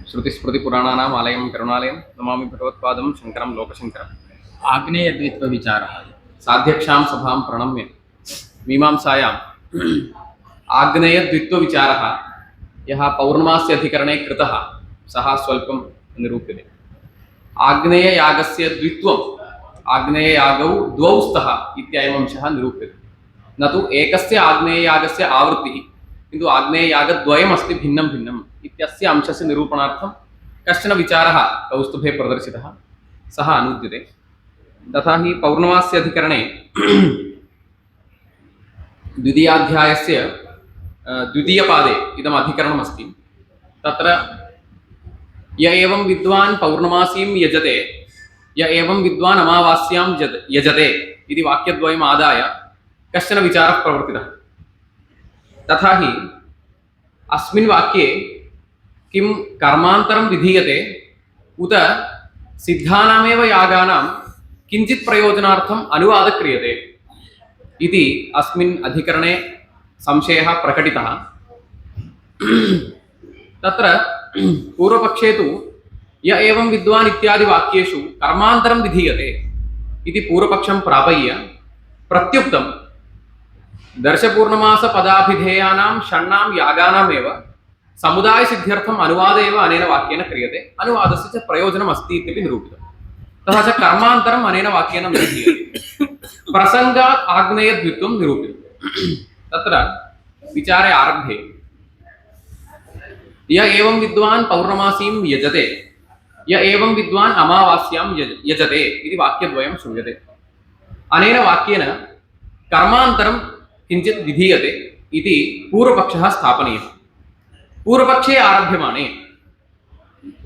श्रुतिस्मृतिपुराणानाम् आलयं करुणालयं नमामि भगवत्पादं शङ्करं लोकशङ्करम्। आग्नेयद्वित्वविचारः। साध्यक्षां सभां प्रणम्य मीमांसायाम् आग्नेयद्वित्वविचारः यः पौर्णमास्य अधिकरणे कृतः सः स्वल्पं निरूप्यते। आग्नेययागस्य द्वित्वम् आग्नेययागौ द्वौ स्तः इत्ययम् अंशः निरूप्यते। न तु एकस्य आग्नेययागस्य आवृत्तिः किन्तु आग्नेययागद्वयमस्ति भिन्नं भिन्नम् इत्यस्य अंशस्य निरूपणार्थं कश्चन विचारः कौस्तुभे प्रदर्शितः, सः अनुद्यते। तथा हि पौर्णमास्य अधिकरणे द्वितीयाध्यायस्य द्वितीयपादे इदम् अधिकरणमस्ति। तत्र य एवं विद्वान् पौर्णमासीं यजते य एवं विद्वान् अमावास्यां यजते इति वाक्यद्वयम् आदाय कश्चन विचारः प्रवर्तितः। तथा हि अस्मिन् वाक्ये किं कर्मान्तरं विधीयते उत सिद्धानामेव यागानां किञ्चित् प्रयोजनार्थम् अनुवादः क्रियते इति अस्मिन् अधिकरणे संशयः प्रकटितः। तत्र पूर्वपक्षे तु य एवं विद्वान् इत्यादि वाक्येषु कर्मान्तरं विधीयते इति पूर्वपक्षं प्रापय्य प्रत्युक्तं दर्शपूर्णमासपदाभिधेयानां षण्णां यागानामेव समुदायसिद्ध्यर्थम् अनुवाद एव अनेन वाक्येन क्रियते, अनुवादस्य च प्रयोजनम् अस्ति इत्यपि निरूपितम्। तथा च कर्मान्तरम् अनेन वाक्येन न विधीयते। प्रसङ्गात् आग्नेयद्वित्वं निरूपितम्। तत्र विचारे आरब्धे य एवं विद्वान् पौर्णमासीं यजते य एवं विद्वान् अमावास्यां यजते इति वाक्यद्वयं श्रूयते। अनेन वाक्येन कर्मान्तरं किञ्चित् विधीयते इति पूर्वपक्षः स्थापनीयः। पूर्वपक्षे आरभ्यमाणे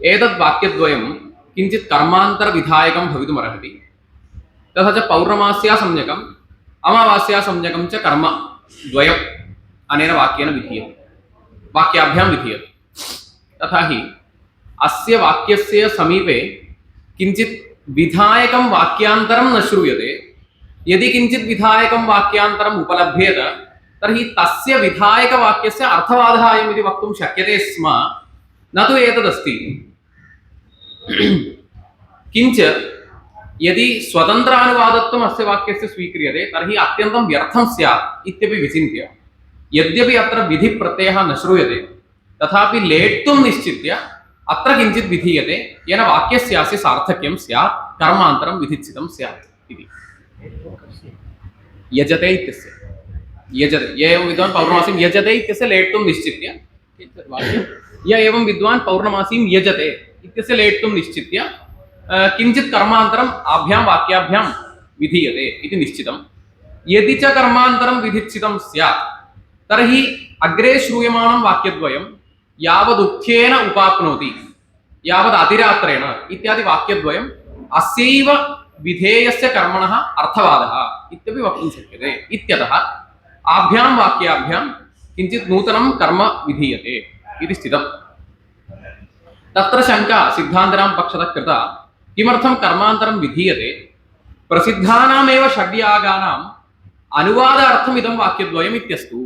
एतद् वाक्यद्वयं किञ्चित् कर्मान्तरविधायकं भवितुमर्हति। तथा च पौर्णमास्यासंज्ञकम् अमावास्यासंज्ञकं च कर्म द्वयम् अनेन वाक्येन विधीयते, वाक्याभ्यां विधीयते। तथा हि अस्य वाक्यस्य समीपे किञ्चित् विधायकं वाक्यान्तरं न श्रूयते। यदि किञ्चित् विधायकं वाक्यान्तरम् उपलभ्येत तर्हि तस्य विधायकवाक्यस्य अर्थवादः अयम् इति वक्तुं शक्यते स्म, न तु एतदस्ति। किञ्च यदि स्वतन्त्रानुवादत्वम् अस्य वाक्यस्य स्वीक्रियते तर्हि अत्यन्तं व्यर्थं स्यात् इत्यपि विचिन्त्य यद्यपि अत्र विधिप्रत्ययः न श्रूयते तथापि लेट्तुं निश्चित्य अत्र किञ्चित् विधीयते येन वाक्यस्यास्य सार्थक्यं स्यात्, कर्मान्तरं विधित्सितं स्यात् इति। यजते इत्यस्य यजते य एवं विद्वान् पौर्णमासीं यजते इत्यस्य लेट्तुं निश्चित्य य एवं विद्वान् पौर्णमासीं यजते इत्यस्य लेट्तुं निश्चित्य किञ्चित् कर्मान्तरम् आभ्यां वाक्याभ्यां विधीयते इति निश्चितं। यदि च कर्मान्तरं विधित्सितं स्यात् तर्हि अग्रे श्रूयमाणं वाक्यद्वयं यावदुक्थ्येन उपाप्नोति यावद् अतिरात्रेण इत्यादि वाक्यद्वयम् अस्यैव विधेयस्य कर्मणः अर्थवादः इत्यपि वक्तुं शक्यते। इत्यतः आभ्यां वाक्याभ्यां किञ्चित् नूतनं कर्म विधीयते इति स्थितम्। तत्र शङ्का सिद्धान्तिनां पक्षतः कृता, किमर्थं कर्मान्तरं विधीयते, प्रसिद्धानामेव षड्यागानाम् अनुवादार्थम् इदं वाक्यद्वयम् इत्यस्तु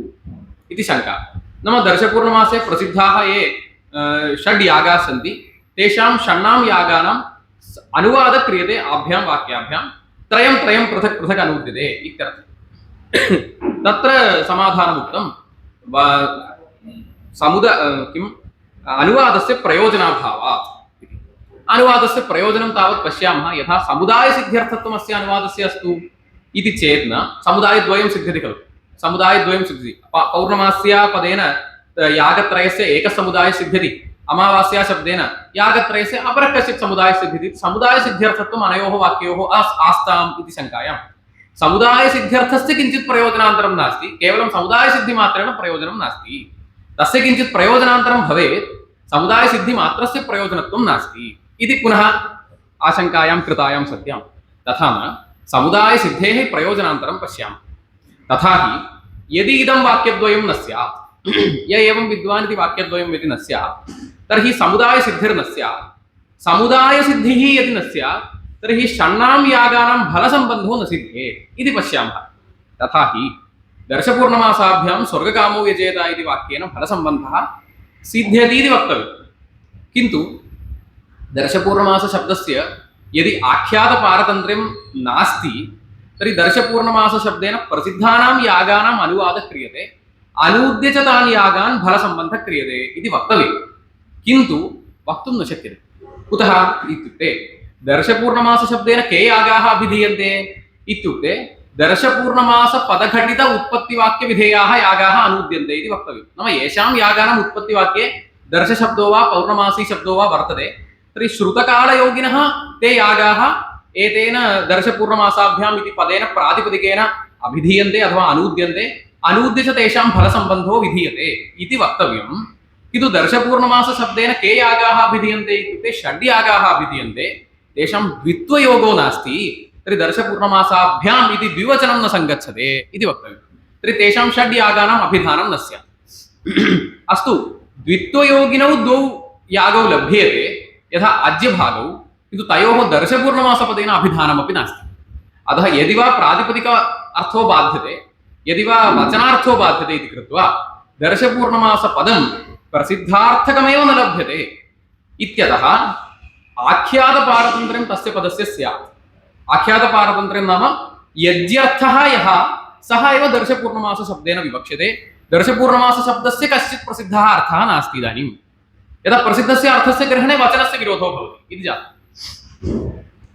इति शङ्का। नाम दर्शपूर्णमासे प्रसिद्धाः ये षड् यागाः सन्ति तेषां षण्णां यागानाम् अनुवादः क्रियते आभ्यां वाक्याभ्यां, त्रयं त्रयं पृथक् पृथक् अनुद्यते इत्यर्थः। तत्र समाधानमुक्तं किम् अनुवादस्य प्रयोजनाभावात् इति। अनुवादस्य प्रयोजनं तावत् पश्यामः, यथा समुदायसिद्ध्यर्थत्वम् अस्य अनुवादस्य अस्तु इति चेत् न, समुदायद्वयं सिद्ध्यति खलु, समुदायद्वयं सिद्ध्यति। पौर्णमास्या पदेन यागत्रयस्य एकः समुदायः सिद्ध्यति, अमावास्या शब्देन यागत्रयस्य अपरः कश्चित् समुदायः सिद्ध्यति। समुदायसिद्ध्यर्थत्वम् अनयोः वाक्योः आस्ताम् इति शङ्कायां समुदायसिद्ध्यर्थस्य किञ्चित् प्रयोजनान्तरं नास्ति, केवलं समुदायसिद्धिमात्रेण प्रयोजनं नास्ति। तस्य किञ्चित् प्रयोजनान्तरं भवेत्, समुदायसिद्धिमात्रस्य प्रयोजनत्वं नास्ति इति पुनः आशङ्कायां कृतायां सत्यां। तथा न, समुदायसिद्धेः प्रयोजनान्तरं पश्यामः। तथा हि यदि इदं वाक्यद्वयं न स्यात् य एवं विद्वान् इति वाक्यद्वयं यदि न स्यात् तर्हि समुदायसिद्धिर्न स्यात्, समुदायसिद्धिः यदि न स्यात् तर्हि षण्णां यागानां फलसम्बन्धो न सिद्ध्येत् इति पश्यामः। तथा हि दर्शपूर्णमासाभ्यां स्वर्गकामो यजेत इति वाक्येन फलसम्बन्धः सिद्ध्यति इति वक्तव्यम्। किन्तु दर्शपूर्णमासशब्दस्य यदि आख्यातपारतन्त्र्यं नास्ति तर्हि दर्शपूर्णमासशब्देन प्रसिद्धानां यागानाम् अनुवादः क्रियते, अनूद्य च तान् यागान् फलसम्बन्धः क्रियते इति वक्तव्यं। किन्तु वक्तुं न शक्यते। कुतः इत्युक्ते दर्शपूर्णमासशब्देन के यागाः अभिधीयन्ते इत्युक्ते दर्शपूर्णमासपदघटित उत्पत्तिवाक्यविधेयाः यागाः अनूद्यन्ते इति वक्तव्यं। नाम येषां यागानाम् उत्पत्तिवाक्ये दर्शशब्दो वा पौर्णमासी शब्दो वा वर्तते तर्हि श्रुतकालयोगिनः ते यागाः एतेन दर्शपूर्णमासाभ्याम् इति पदेन प्रातिपदिकेन अभिधीयन्ते अथवा अनूद्यन्ते, अनूद्य च तेषां फलसम्बन्धो विधीयते इति वक्तव्यं। किन्तु दर्शपूर्णमासशब्देन के यागाः अभिधीयन्ते इत्युक्ते षड्यागाः अभिधीयन्ते, तेषां द्वित्वयोगो नास्ति, तर्हि दर्शपूर्णमासाभ्याम् इति द्विवचनं न सङ्गच्छते इति वक्तव्यं। तर्हि तेषां षड्यागानाम् अभिधानं न स्यात्। अस्तु, द्वित्वयोगिनौ द्वौ यागौ लभ्येते यथा अज्यभागौ, किन्तु तयोः दर्शपूर्णमासपदेन अभिधानमपि नास्ति। अतः यदि वा प्रातिपदिक अर्थो बाध्यते, यदि वा वचनार्थो बाध्यते इति कृत्वा दर्शपूर्णमासपदं प्रसिद्धार्थकमेव न लभ्यते इत्यतः आख्यातपारतन्त्र्यं तस्य पदस्य स्यात्। आख्यातपारतन्त्र्यं नाम यज्यर्थः यः सः एव दर्शपूर्णमासशब्देन विवक्ष्यते, दर्शपूर्णमासशब्दस्य कश्चित् प्रसिद्धः अर्थः नास्ति। इदानीं यदा प्रसिद्धस्य अर्थस्य ग्रहणे वचनस्य विरोधो भवति इति जातम्।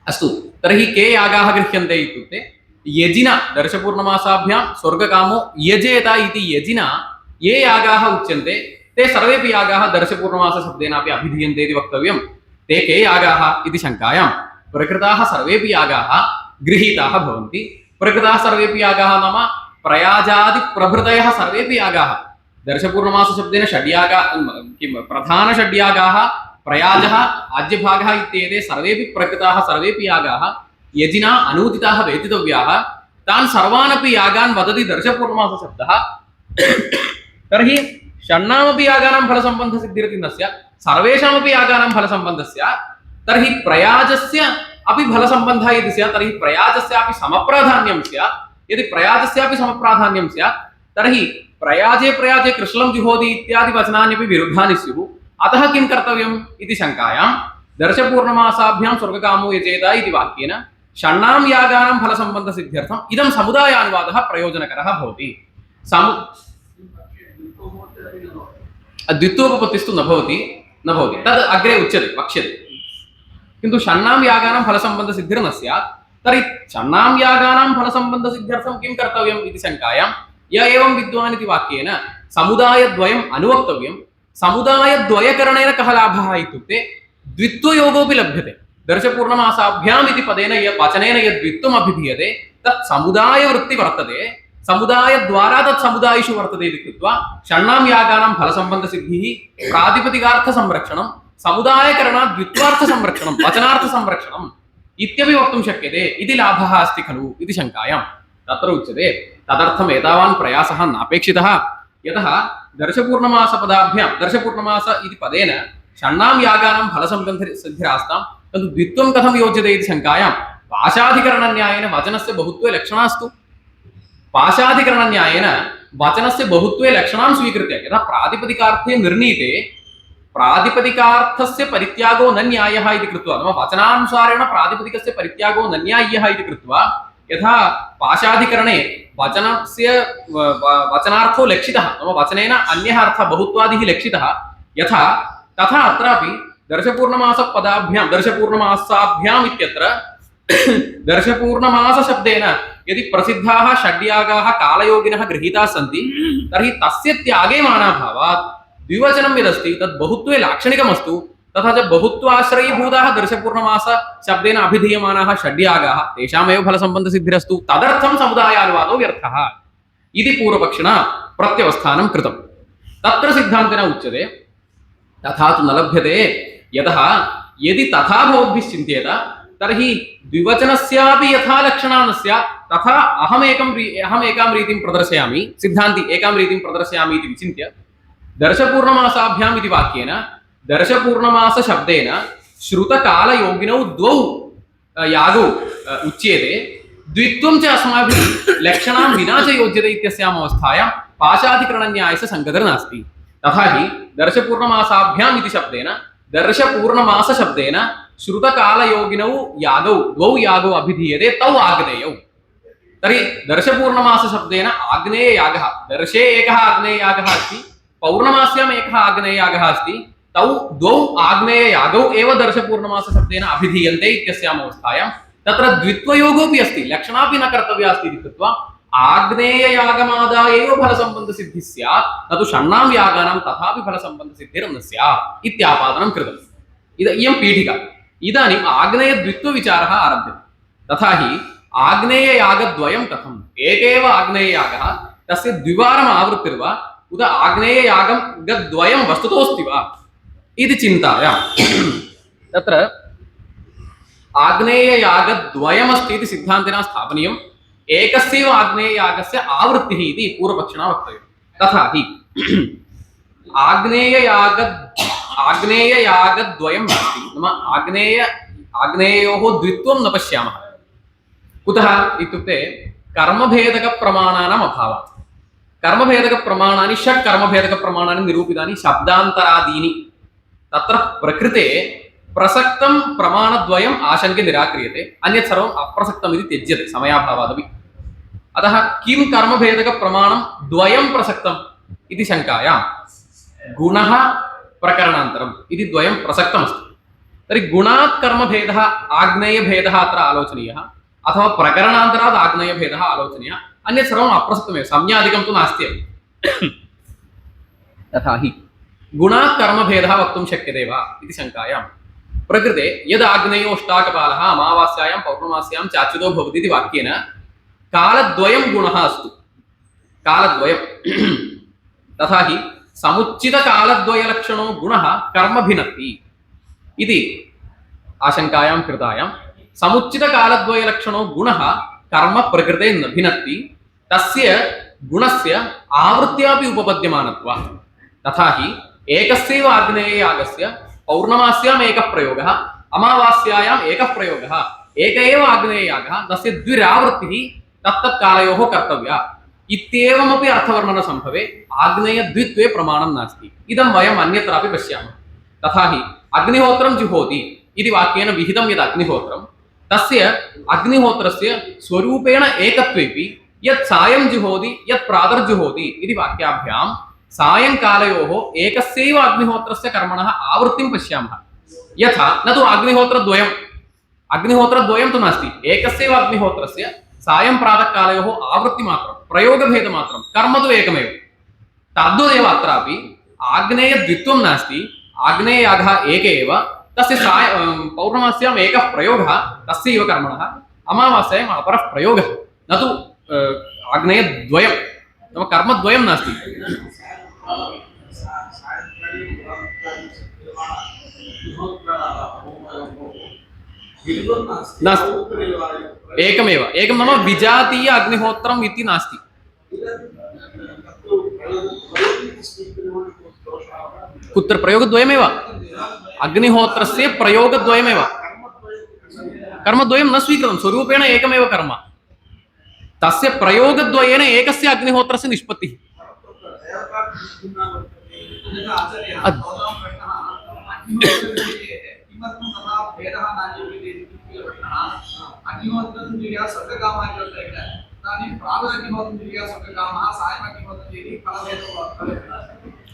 अस्तु, तर्हि के यागाः गृह्यन्ते इत्युक्ते यजिना दर्शपूर्णमासाभ्यां स्वर्गकामो यजेत इति यजिना ये यागाः उच्यन्ते ते सर्वेपि यागाः दर्शपूर्णमासशब्देनापि अभिधीयन्ते इति वक्तव्यं। ते के यागाः इति शङ्कायां प्रकृताः सर्वेपि यागाः गृहीताः भवन्ति। प्रकृताः सर्वेपि यागाः नाम प्रयाजादिप्रभृतयः सर्वेपि यागाः दर्शपूर्णमासशब्देन षड्यागा किं प्रधानषड्यागाः प्रयाजः आज्यभागः इत्येते सर्वेपि प्रकृताः सर्वेपि यागाः यजिना अनूदिताः वेदितव्याः। तान् सर्वानपि यागान् वदति दर्शपूर्णमासशब्दः। तर्हि षण्णामपि यागानां फलसम्बन्धसिद्धिरिति न स्यात्, सर्वेषामपि यागानां फलसम्बन्धः स्यात्। तर्हि प्रयाजस्य अपि फलसम्बन्धः यदि स्यात् तर्हि प्रयाजस्यापि समप्राधान्यं स्यात्। यदि प्रयाजस्यापि समप्राधान्यं स्यात् तर्हि प्रयाजे प्रयाजे कृष्णं जुहोति इत्यादि वचनान्यपि विरुद्धानि स्युः। अतः किं कर्तव्यम् इति शङ्कायां दर्शपूर्णमासाभ्यां स्वर्गकामो यजेत इति वाक्येन षण्णां यागानां फलसम्बन्धसिद्ध्यर्थम् इदं समुदायानुवादः प्रयोजनकरः भवति। द्वित्वोपपत्तिस्तु न भवति तद् अग्रे उच्यते वक्ष्यते। किन्तु षण्णां यागानां फलसम्बन्धसिद्धिर्न स्यात् तर्हि षण्णां यागानां फलसम्बन्धसिद्ध्यर्थं किं कर्तव्यम् इति शङ्कायां य एवं विद्वान् इति वाक्येन समुदायद्वयम् अनुवक्तव्यं। समुदायद्वयकरणेन कः लाभः इत्युक्ते द्वित्वयोगोऽपि लभ्यते। दर्शपूर्णमासाभ्याम् इति पदेन वचनेन यद् द्वित्वम् अभिधीयते तत् समुदायवृत्ति वर्तते, समुदायद्वारा तत् समुदायेषु वर्तते इति कृत्वा षण्णां यागानां फलसम्बन्धसिद्धिः प्रातिपदिकार्थसंरक्षणं, समुदायकरणात् द्वित्वार्थसंरक्षणं, वचनार्थसंरक्षणम् इत्यपि वक्तुं शक्यते इति लाभः अस्ति खलु इति शङ्कायां तत्र उच्यते तदर्थम् एतावान् प्रयासः नापेक्षितः। यतः दर्शपूर्णमासपदाभ्यां दर्शपूर्णमास इति पदेन षण्णां यागानां फलसम्बन्धसिद्धिरास्तां, तद् द्वित्वं कथं योज्यते इति शङ्कायां पाशाधिकरणन्यायेन वचनस्य बहुत्वे लक्षणास्तु। पाशाधिकरणन्यायेन वचनस्य बहुत्वे लक्षणां स्वीकृत्य यथा प्रातिपदिकार्थे निर्णीते प्रातिपदिकार्थस्य परित्यागो न न्यायः इति कृत्वा नाम वचनानुसारेण प्रातिपदिकस्य परित्यागो न न्याय्यः इति कृत्वा यथा पाशाधिकरणे वचनस्य वचनार्थो लक्षितः नाम वचनेन अन्यः अर्थः बहुत्वादिः लक्षितः यथा तथा अत्रापि दर्शपूर्णमासपदाभ्यां दर्शपूर्णमासाभ्याम् इत्यत्र दर्शपूर्णमासशब्देन यदि प्रसिद्धाः षड्यागाः कालयोगिनः गृहीताः सन्ति तर्हि तस्य त्यागे मानाभावात् द्विवचनं यदस्ति तद् बहुत्वे लाक्षणिकमस्तु। तथा च बहुत्वाश्रयीभूताः दर्शपूर्णमासशब्देन अभिधीयमानाः षड्यागाः तेषामेव फलसम्बन्धसिद्धिरस्तु। तदर्थं समुदायानुवादो व्यर्थः इति पूर्वपक्षिणा प्रत्यवस्थानं कृतं। तत्र सिद्धान्तेन उच्यते तथा तु न लभ्यते। यतः यदि तथा भवद्भिः चिन्त्येत तर्हि द्विवचनस्यापि यथा लक्षणा न स्यात् तथा अहमेकां रीतिं प्रदर्शयामि, सिद्धान्ति एकां रीतिं प्रदर्शयामि इति विचिन्त्य दर्शपूर्णमासाभ्याम् इति वाक्येन दर्शपूर्णमासशब्देन श्रुतकालयोगिनौ द्वौ यागौ उच्येते, द्वित्वं च अस्माभिः लक्षणां विना च योज्यते इत्यस्याम् अवस्थायां पाशाधिकरणन्यायस्य सङ्गतिर्नास्ति। तथा हि दर्शपूर्णमासाभ्याम् इति शब्देन दर्शपूर्णमासशब्देन श्रुतकालयोगिनौ यागौ द्वौ यागौ अभिधीयते तौ आग्नेयौ। तर्हि दर्शपूर्णमासशब्देन आग्नेययागः, दर्शे एकः आग्नेययागः अस्ति, पौर्णमास्याम् एकः आग्नेययागः अस्ति, तौ द्वौ आग्नेययागौ एव दर्शपूर्णमासशब्देन अभिधीयन्ते इत्यस्याम् अवस्थायां तत्र द्वित्वयोगोऽपि अस्ति, लक्षणापि न कर्तव्या अस्ति इति कृत्वा आग्नेययागमादाय एव फलसम्बन्धसिद्धिः स्यात्, न तु षण्णां यागानां तथापि फलसम्बन्धसिद्धिर्न स्यात् इत्यापादनं कृतम्। इयं पीठिका। इदानीम् आग्नेयद्वित्वविचारः आरभ्यते। तथा हि आग्नेययागद्वयं कथम्? एक एव आग्नेययागः, तस्य द्विवारम् आवृत्तिर्वा उत आग्नेययागद्वयं वस्तुतोऽस्ति वा इति चिन्तायाम् तत्र आग्नेययागद्वयमस्ति इति सिद्धान्तिना स्थापनीयम्। एकस्यैव आग्नेययागस्य आवृत्तिः इति पूर्वपक्षिणा वक्तव्यम्। तथा हि आग्नेययागद्वयं नास्ति, नाम आग्नेयोः द्वित्वं न पश्यामः। कुतः इत्युक्ते कर्मभेदकप्रमाणानाम् अभावात्। कर्मभेदकप्रमाणानि षट् कर्मभेदकप्रमाणानि निरूपितानि शब्दान्तरादीनि। तत्र प्रकृते प्रसक्तं प्रमाणद्वयम् आशङ्क्य निराक्रियते, अन्यत् सर्वम् अप्रसक्तम् इति त्यज्यते समयाभावादपि। अतः किं कर्मभेदकप्रमाणं द्वयं प्रसक्तम् इति शङ्कायां गुणः प्रकरणान्तरम् इति द्वयं प्रसक्तमस्ति। तर्हि गुणात् कर्मभेदः आग्नेयभेदः अत्र आलोचनीयः, अथवा प्रकरणान्तरात् आग्नेयभेदः आलोचनीयः, अन्यत् सर्वम् अप्रसक्तमेव, संज्ञादिकं तु नास्ति। तथा हि गुणात् कर्मभेदः वक्तुं शक्यते वा इति शङ्कायां प्रकृते यद् आग्नेयोष्टाकपालः अमावास्यायां पौर्णमास्यां चाच्युतो भवति इति वाक्येन कालद्वयं गुणः अस्तु, कालद्वयं। तथा हि समुचितकालद्वयलक्षणो गुणः कर्म भिनत्ति इति आशङ्कायां कृतायां समुचितकालद्वयलक्षणो गुणः कर्म प्रकृते न भिनत्ति, तस्य गुणस्य आवृत्त्यापि उपपद्यमानत्वात्। तथा हि एकस्यैव आग्नेययागस्य पौर्णमास्याम् एकः प्रयोगः, अमावास्यायाम् एकः प्रयोगः, एक एव आग्नेययागः, तस्य द्विरावृत्तिः तत्तत्कालयोः कर्तव्या इत्येवमपि अर्थवर्णनसम्भवे आग्नेयद्वित्वे प्रमाणं नास्ति। इदं वयम् अन्यत्रापि पश्यामः। तथा हि अग्निहोत्रं जुहोति इति वाक्येन विहितं यद् अग्निहोत्रं, तस्य अग्निहोत्रस्य स्वरूपेण एकत्वेपि यत् सायं जुहोति यत् प्रातर्जुहोति इति वाक्याभ्यां सायंकालयोः एकस्यैव अग्निहोत्रस्य कर्मणः आवृत्तिं पश्यामः। यथा न तु अग्निहोत्रद्वयं तु नास्ति, एकस्यैव अग्निहोत्रस्य सायं प्रातःकालयोः आवृत्तिमात्रं, प्रयोगभेदमात्रं, कर्म तु एकमेव। तद्वदेव अत्रापि आग्नेयद्वित्वं नास्ति, आग्नेययागः एक एव, तस्य पौर्णमास्याम् एकः प्रयोगः, तस्यैव कर्मणः, अमावास्यायाम् अपरः प्रयोगः, न तु आग्नेयद्वयं, नाम कर्मद्वयं नास्ति। नास्ति, एकमेव, एकं नाम विजातीय अग्निहोत्रम् इति नास्ति। कुत्र प्रयोगद्वयमेव, अग्निहोत्रस्य प्रयोगद्वयमेव, कर्मद्वयं न स्वीकृतं, स्वरूपेण एकमेव कर्म, तस्य प्रयोगद्वयेन एकस्य अग्निहोत्रस्य निष्पत्तिः।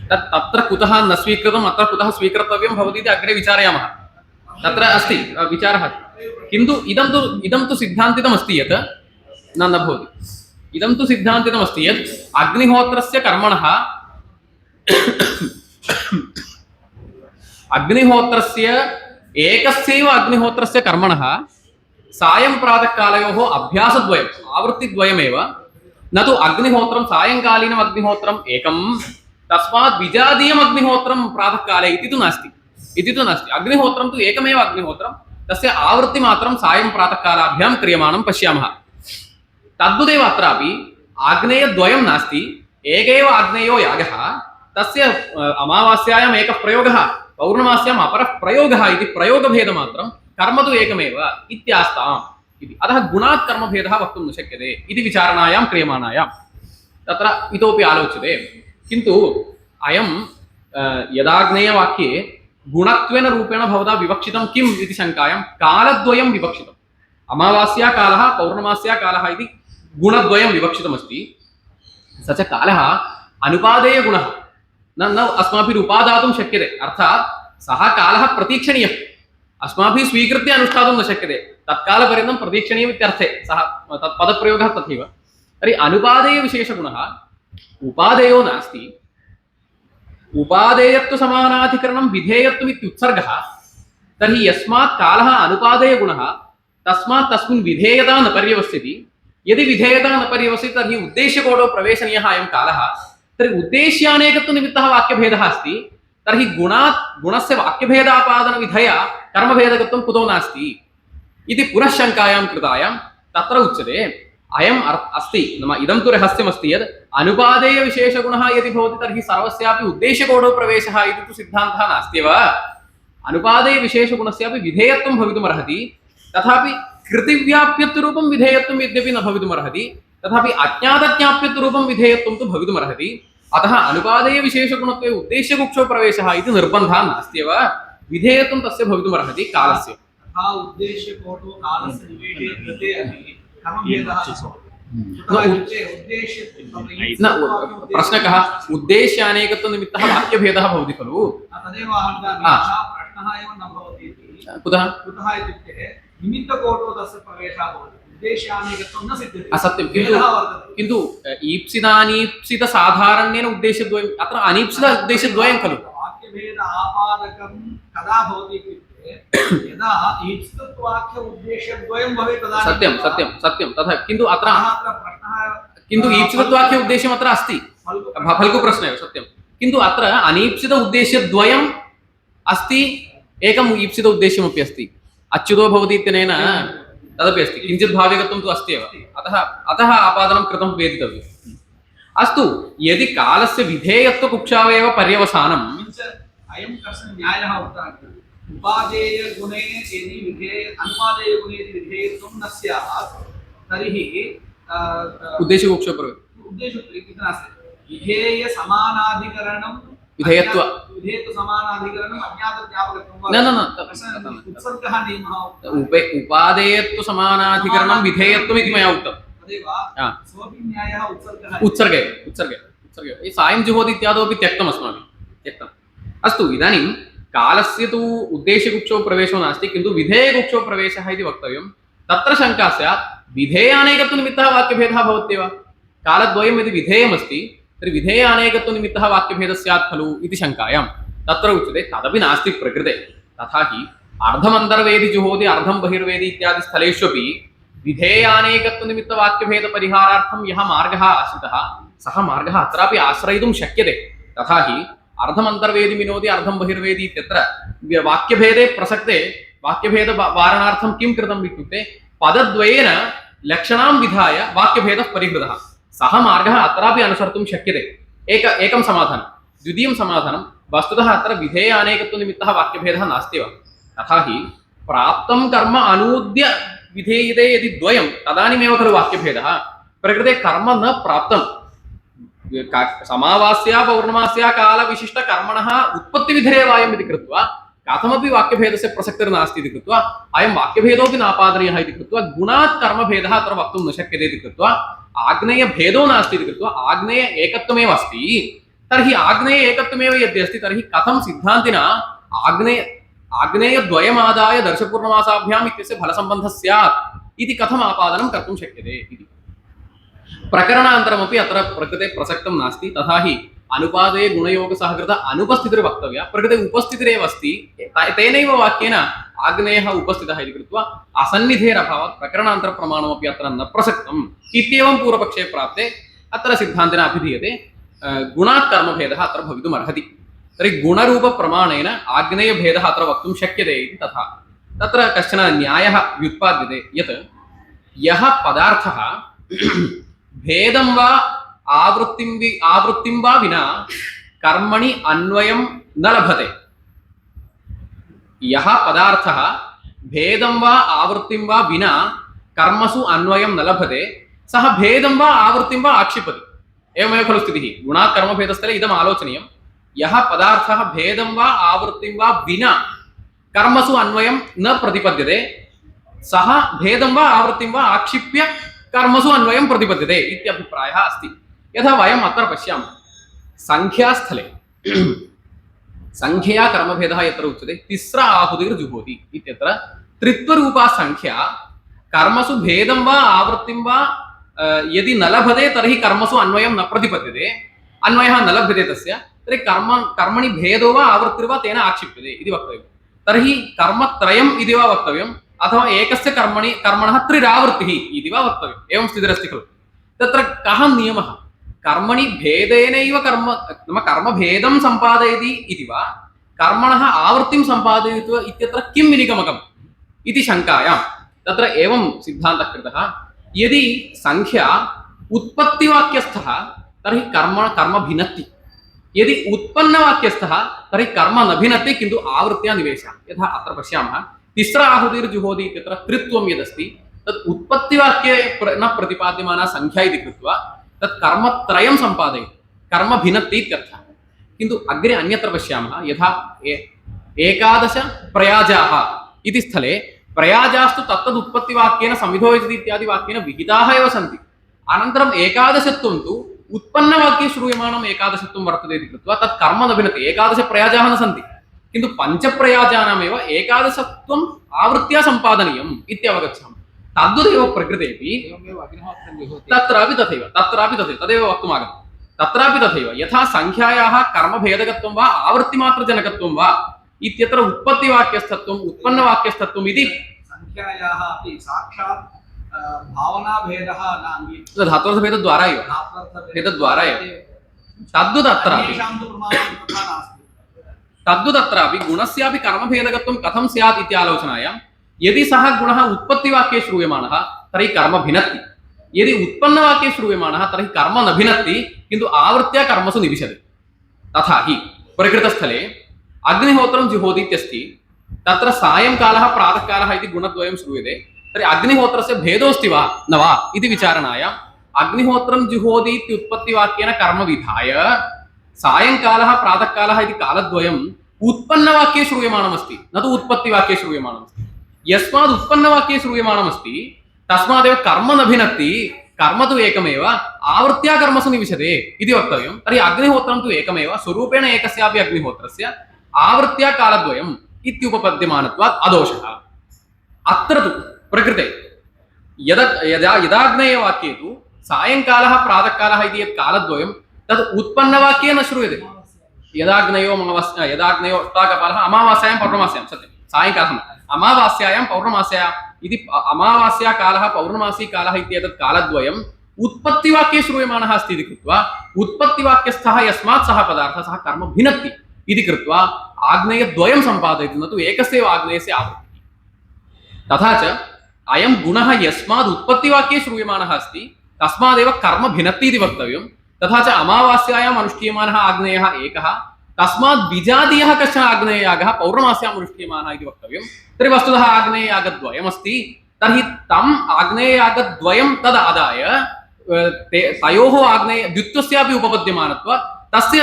तत्र कुतः न स्वीकृतम्, अत्र कुतः स्वीकर्तव्यं भवति इति अग्रे विचारयामः। तत्र अस्ति विचारः, किन्तु इदं तु सिद्धान्तितमस्ति यत् न भवति। इदं तु सिद्धान्तितमस्ति यत् अग्निहोत्रस्य कर्मणः अग्निहोत्रस्य एकस्यैव अग्निहोत्रस्य कर्मणः सायं प्रातःकालयोः अभ्यासद्वयम्, आवृत्तिद्वयमेव, न तु अग्निहोत्रं सायंकालीनम् अग्निहोत्रम् एकं, तस्मात् विजातीयम् अग्निहोत्रं प्रातःकाले इति तु नास्ति। अग्निहोत्रं तु एकमेव अग्निहोत्रं, तस्य आवृत्तिमात्रं सायं प्रातःकालाभ्यां क्रियमाणं पश्यामः। तद्वदेव अत्रापि आग्नेयद्वयं नास्ति, एक एव आग्नेयो यागः, तस्य अमावास्यायाम् एकः प्रयोगः, पौर्णमास्याम् अपरः प्रयोगः इति प्रयोगभेदमात्रं, कर्म तु एकमेव इत्यास्ताम् इति। अतः गुणात् कर्मभेदः वक्तुं न शक्यते इति विचारणायां क्रियमाणायां तत्र इतोपि आलोच्यते। किन्तु अयं यदाग्नेयवाक्ये गुणत्वेन रूपेण भवता विवक्षितं किम् इति शङ्कायां कालद्वयं विवक्षितम् अमावास्या कालः पौर्णमास्या कालः इति गुणद्वयं विवक्षितमस्ति स च कालः अनुपादेयगुणः न अस्माभिः उपादातुं शक्यते अर्थात् सः कालः प्रतीक्षणीयः अस्माभिः स्वीकृत्य अनुष्ठातुं न शक्यते तत्कालपर्यन्तं प्रतीक्षणीयम् इत्यर्थे सः तत् पदप्रयोगः तथैव तर्हि अनुपादेयविशेषगुणः उपादेयो नास्ति उपादेयत्व समानाधिकरणं विधेयत्वम् इत्युत्सर्गः तर्हि यस्मात् कालः अनुपादेयगुणः तस्मात् तस्मिन् विधेयता न पर्यवस्यति यदि विधेयता न पर्यवस्यति तर्हि उद्देश्यकोडो प्रवेशनीयः अयं कालः तर्हि उद्देश्यानेकत्वनिमित्तः वाक्यभेदः अस्ति तर्हि गुणस्य वाक्यभेदापादनविधया कर्मभेदकत्वं कुतो नास्ति इति पुनः शङ्कायां कृतायां तत्र उच्यते अयम् अस्ति नाम इदं तु रहस्यमस्ति यत् अनुपादेयविशेषगुणः यदि भवति तर्हि सर्वस्यापि उद्देश्यकोडो प्रवेशः इति तु सिद्धान्तः नास्त्येव अनुपादेयविशेषगुणस्यापि विधेयत्वं भवितुमर्हति तथापि कृतिव्याप्यत्वरूपं विधेयत्वं यद्यपि न भवितुमर्हति तथापि अज्ञातज्ञाप्यत्वरूपं विधेयत्वं तु भवितुमर्हति अतः अनुपादेयविशेषगुणत्वे उद्देश्यकुक्षौ प्रवेशः इति निर्बन्धः नास्त्येव विधेयत्वं तस्य भवितुमर्हति कालस्य तथा उद्देश्यकोटो कालस्य निवेशे कृते अपि कर्मभेदः न प्रश्नकः उद्देश्यानेकत्वनिमित्तः वाक्यभेदः भवति खलु तदेव अहं प्रश्नः एव न भवति इति कुतः इत्युक्ते निमित्तकोटो तस्य प्रवेशः भवति उद्देश्यानेकत्वं न सिद्ध्यति असत्यं किन्तु ईप्सितानीप्सितसाधारण्येन उद्देश्यद्वयम् अत्र अनीप्सित उद्देश्यद्वयं खलु वाक्यभेद आपादकं कदा भवति इत्युक्ते यदा ईप्सितत्वाख्य उद्देश्यद्वयं भवेत् तदा सत्यं सत्यं सत्यं तथा किन्तु अत्र प्रश्नः किन्तु ईप्सितत्वाख्य उद्देश्यम् अत्र अस्ति फल्गु प्रश्नः एव सत्यं किन्तु अत्र अनीप्सित उद्देश्यद्वयम् अस्ति एकम् ईप्सित उद्देश्यमपि अस्ति अच्युतो भवति इत्यनेन तदपि अस्ति किञ्चित् भाव्यकत्वं तु अस्ति एव अतः आपादनं कृतं वेदितव्यम् अस्तु यदि कालस्य विधेयत्वकुक्षावेव पर्यवसानम् अयं कश्चन न्यायः उक्तः उपादेयगुणे यदि अनुपादेयगुणे यदि विधेयत्वं न स्यात् तर्हि उद्देश्यकुक्षौ उद्देश्यं नास्ति विधेयसमानाधिकरणं विधेयत्वसमानाधिकरणम् अज्ञातज्ञापकत्वं न उत्सर्गः नियमः उपादेयत्वसमानाधिकरणं विधेयत्वम् इति मया उक्तं तदेव सोऽपि न्यायः उत्सर्गे सायं जुहोति इत्यादोपि त्यक्तम् अस्माभिः त्यक्तम् अस्तु इदानीं कालस्य तु उद्देश्यकुक्षौ प्रवेशो नास्ति किन्तु विधेयकुक्षौ प्रवेशः इति वक्तव्यं तत्र शङ्का स्यात् विधेयानेकत्वनिमित्तः वाक्यभेदः भवत्येव कालद्वयं यदि विधेयमस्ति तर्हि विधेयानेकत्वनिमित्तः वाक्यभेदः स्यात् खलु इति शङ्कायां तत्र उच्यते तदपि नास्ति प्रकृते तथा हि अर्धमन्तर्वेदि जुहोति अर्धं बहिर्वेदि इत्यादि स्थलेष्वपि विधेयानेकत्वनिमित्तवाक्यभेदपरिहारार्थं यः मार्गः आश्रितः सः मार्गः अत्रापि आश्रयितुं शक्यते तथा हि अर्धमन्तर्वेदि विनोदि अर्धं बहिर्वेदि इत्यत्र वाक्यभेदे प्रसक्ते वाक्यभेद वारणार्थं किं कृतम् इत्युक्ते पदद्वयेन लक्षणां विधाय वाक्यभेदः परिहृतः सः मार्गः अत्रापि अनुसर्तुं शक्यते एकं समाधानं द्वितीयं समाधानं वस्तुतः अत्र विधेयानेकत्वनिमित्तः वाक्यभेदः नास्त्येव तथा हि प्राप्तं कर्म अनूद्य विधेयते यदि द्वयं तदानीमेव खलु वाक्यभेदः प्रकृते कर्म न प्राप्तं समावास्या पौर्णमास्या कालविशिष्टकर्मणः उत्पत्तिविधेयवायम् इति कृत्वा कथमपि वाक्यभेदस्य प्रसक्तिर्नास्ति इति कृत्वा अयं वाक्यभेदोऽपि नापादनीयः इति कृत्वा गुणात् कर्मभेदः अत्र वक्तुं न शक्यते इति कृत्वा आग्नेयभेदो नास्ति इति कृत्वा आग्नेय एकत्वमेव अस्ति तर्हि आग्नेय एकत्वमेव यद्यस्ति तर्हि कथं सिद्धान्तिना आग्नेयद्वयमादाय दर्शपूर्णमासाभ्याम् इत्यस्य फलसम्बन्धः स्यात् इति कथम् आपादनं कर्तुं शक्यते इति प्रकरणान्तरमपि अत्र प्रकृते प्रसक्तं नास्ति तथा हि अनुपादे गुणयोगसहकृत अनुपस्थितिर्वक्तव्या प्रकृते उपस्थितिरेव अस्ति तेनैव वाक्येन आग्नेयः उपस्थितः इति कृत्वा असन्निधेरभावात् प्रकरणान्तरप्रमाणमपि अत्र न प्रसक्तम् इत्येवं पूर्वपक्षे प्राप्ते अत्र सिद्धान्तेन अभिधीयते गुणात् कर्मभेदः अत्र भवितुमर्हति तर्हि गुणरूपप्रमाणेन आग्नेयभेदः अत्र वक्तुं शक्यते इति तथा तत्र कश्चन न्यायः व्युत्पाद्यते यत् यः पदार्थः भेदं वा आवृत्तिं वा विना कर्मणि अन्वयं न लभते यः पदार्थः भेदं वा आवृत्तिं वा विना कर्मसु अन्वयं न लभते सः भेदं वा आवृत्तिं वा आक्षिपति एवमेव खलु स्थितिः गुणात् कर्मभेदस्थले इदम् आलोचनीयं यः पदार्थः भेदं वा आवृत्तिं वा विना कर्मसु अन्वयं न प्रतिपद्यते सः भेदं वा आवृत्तिं वा आक्षिप्य कर्मसु अन्वयं प्रतिपद्यते इत्यभिप्रायः अस्ति। यथा वयम् अत्र पश्यामः संख्यास्थले संख्यया कर्मभेदः यत्र उच्यते तिस्र आहुतिर्जुहोति इत्यत्र त्रित्वरूपा संख्या कर्मसु भेदं वा आवृत्तिं वा यदि न लभते तर्हि कर्मसु अन्वयं न प्रतिपद्यते अन्वयः न लभ्यते तस्य तर्हि कर्मणि भेदो वा आवृत्तिर्वा तेन आक्षिप्यते इति वक्तव्यं। तर्हि कर्मत्रयम् इति वा वक्तव्यम् अथवा एकस्य कर्मणः त्रिरावृत्तिः इति वा वक्तव्यम्। एवं स्थितिरस्ति खलु। तत्र कः नियमः कर्मणि भेदेनैव कर्मभेदं सम्पादयति इति वा कर्मणः आवृत्तिं सम्पादयति इत्यत्र किं निगमकम् इति शङ्कायां तत्र एवं सिद्धान्तः कृतः यदि संख्या उत्पत्तिवाक्यस्थः तर्हि कर्म भिनत्ति यदि उत्पन्नवाक्यस्थः तर्हि कर्म न भिनत्ति किन्तु आवृत्त्या निवेशः। यथा अत्र पश्यामः तिस्र आहुतिर्जुहोति इत्यत्र त्रित्वं यदस्ति तत् उत्पत्तिवाक्ये न प्रतिपाद्यमाना संख्या इति कृत्वा तत् कर्मत्रयं सम्पादयति कर्म भिनत्ति इत्यर्थः। किन्तु अग्रे अन्यत्र पश्यामः यथा एकादश प्रयाजाः इति स्थले प्रयाजास्तु तत्तदुत्पत्तिवाक्येन समिधोयति इत्यादि वाक्येन विहिताः एव सन्ति। अनन्तरम् एकादशत्वं तु उत्पन्नवाक्ये श्रूयमाणम् एकादशत्वं वर्तते इति कृत्वा तत् कर्म न भिनत्ति एकादश प्रयाजाः न सन्ति किन्तु पञ्चप्रयाजानामेव एकादशत्वम् आवृत्त्या सम्पादनीयम् इत्यवगच्छामः। तद्वदेव प्रकृतेपि तत्रापि तथैव तदेव वक्तुमागतम्। तत्रापि तथैव यथा संख्यायाः कर्मभेदकत्वं वा आवृत्तिमात्रजनकत्वं वा इत्यत्र उत्पत्तिवाक्यस्थत्वम् उत्पन्नवाक्यस्थत्वम् इति संख्यायाः अपि साक्षात् भावनाभेदः न अङ्गीक्रियते धात्वर्थभेदद्वारा एव भेदद्वारा एव तद्वदत्रापि तद्वदत्रापि गुणस्यापि कर्मभेदकत्वं कथं स्यात् इति आलोचनायां यदि सः गुणः उत्पत्तिवाक्ये श्रूयमाणः तर्हि कर्म भिनत्ति यदि उत्पन्नवाक्ये श्रूयमाणः तर्हि कर्म न भिनत्ति किन्तु आवृत्त्या कर्मसु निविशति। तथा हि प्रकृतस्थले अग्निहोत्रं जुहोति इत्यस्ति तत्र सायंकालः प्रातःकालः इति गुणद्वयं श्रूयते तर्हि अग्निहोत्रस्य भेदोऽस्ति वा न वा इति विचारणायाम् अग्निहोत्रं जुहोति इत्युत्पत्तिवाक्येन कर्म विधाय सायंकालः प्रातःकालः इति कालद्वयम् उत्पन्नवाक्ये श्रूयमाणमस्ति न तु उत्पत्तिवाक्ये श्रूयमाणमस्ति। यस्माद् उत्पन्नवाक्ये श्रूयमाणमस्ति तस्मादेव कर्म न भिनत्ति कर्म तु एकमेव आवृत्त्या कर्मसु निविशते इति वक्तव्यं। तर्हि अग्निहोत्रं तु एकमेव स्वरूपेण एकस्यापि अग्निहोत्रस्य आवृत्त्या कालद्वयम् इत्युपपद्यमानत्वात् अदोषः। अत्र तु प्रकृते यदाग्नेय वाक्ये तु सायंकालः प्रातःकालः इति यत् कालद्वयं तद् उत्पन्नवाक्ये न श्रूयते। यदाग्नयो अष्टाकपालः अमावास्यायां पौर्णमास्यां सत्यं सायंकालः अमावास्यायां पौर्णमास्या इति अमावास्या कालः पौर्णमासी कालः इत्येतत् कालद्वयम् उत्पत्तिवाक्ये श्रूयमाणः अस्ति इति कृत्वा उत्पत्तिवाक्यस्थः यस्मात् सः पदार्थः सः कर्म भिनत्ति इति कृत्वा आग्नेयद्वयं सम्पादयति न तु एकस्यैव आग्नेयस्य आवृत्तिः। तथा च अयं गुणः यस्माद् उत्पत्तिवाक्ये श्रूयमाणः अस्ति तस्मादेव कर्म भिनत्ति इति वक्तव्यं। तथा च अमावास्यायाम् अनुष्ठीयमानः आग्नेयः एकः तस्माद् विजातीयः कश्चन आग्नेययागः पौर्णमास्याम् अनुष्ठीयमानः इति वक्तव्यं। तर्हि वस्तुतः आग्नेययागद्वयमस्ति तर्हि तम् आग्नेययागद्वयं तदादाय तयोः द्वित्वस्यापि उपपद्यमानत्वात् तस्य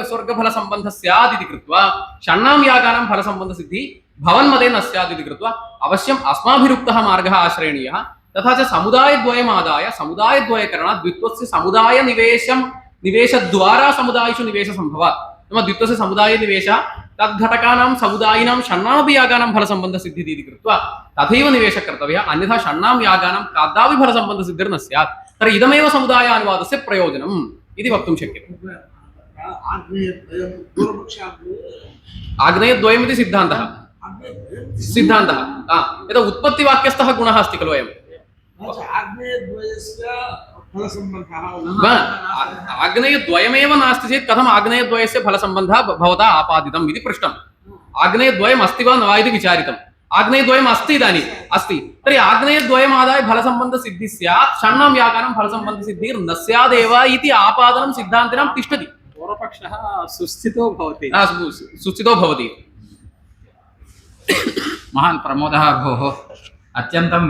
स्वर्गफलसम्बन्धः स्यात् इति कृत्वा षण्णां यागानां फलसम्बन्धसिद्धिः भवन्मते न स्यात् इति कृत्वा अवश्यम् अस्माभिरुक्तः मार्गः आश्रयणीयः। तथा च समुदायद्वयमादाय समुदायद्वयकरणात् द्वित्वस्य निवेशद्वारा समुदायेषु निवेशसम्भवात् नाम द्वित्वस्य समुदायनिवेशः तद्घटकानां समुदायिनां षण्णामपि यागानां फलसम्बन्धसिद्धिः इति कृत्वा तथैव निवेशः कर्तव्यः अन्यथा षण्णां यागानां कदापि फलसम्बन्धसिद्धिर्न स्यात्। तर्हि इदमेव समुदायानुवादस्य प्रयोजनम् इति वक्तुं शक्यते। आग्नेयद्वयमिति सिद्धान्तः यदा उत्पत्तिवाक्यस्थः गुणः अस्ति खलु अयम् आग्नेयद्वयमेव नास्ति चेत् कथम् आग्नेयद्वयस्य फलसम्बन्धः भवता आपादितम् इति पृष्टम्। आग्नेयद्वयम् अस्ति वा न वा इति विचारितम्। आग्नेयद्वयम् अस्ति इदानीम् अस्ति तर्हि आग्नेयद्वयमादाय फलसम्बन्धसिद्धिः स्यात् षण्णां यागानां फलसम्बन्धसिद्धिर्न स्यादेव इति आपादनं सिद्धान्तिनां तिष्ठति। पूर्वपक्षः सुस्थितो भवति भवति। महान् प्रमोदः भोः अत्यन्तं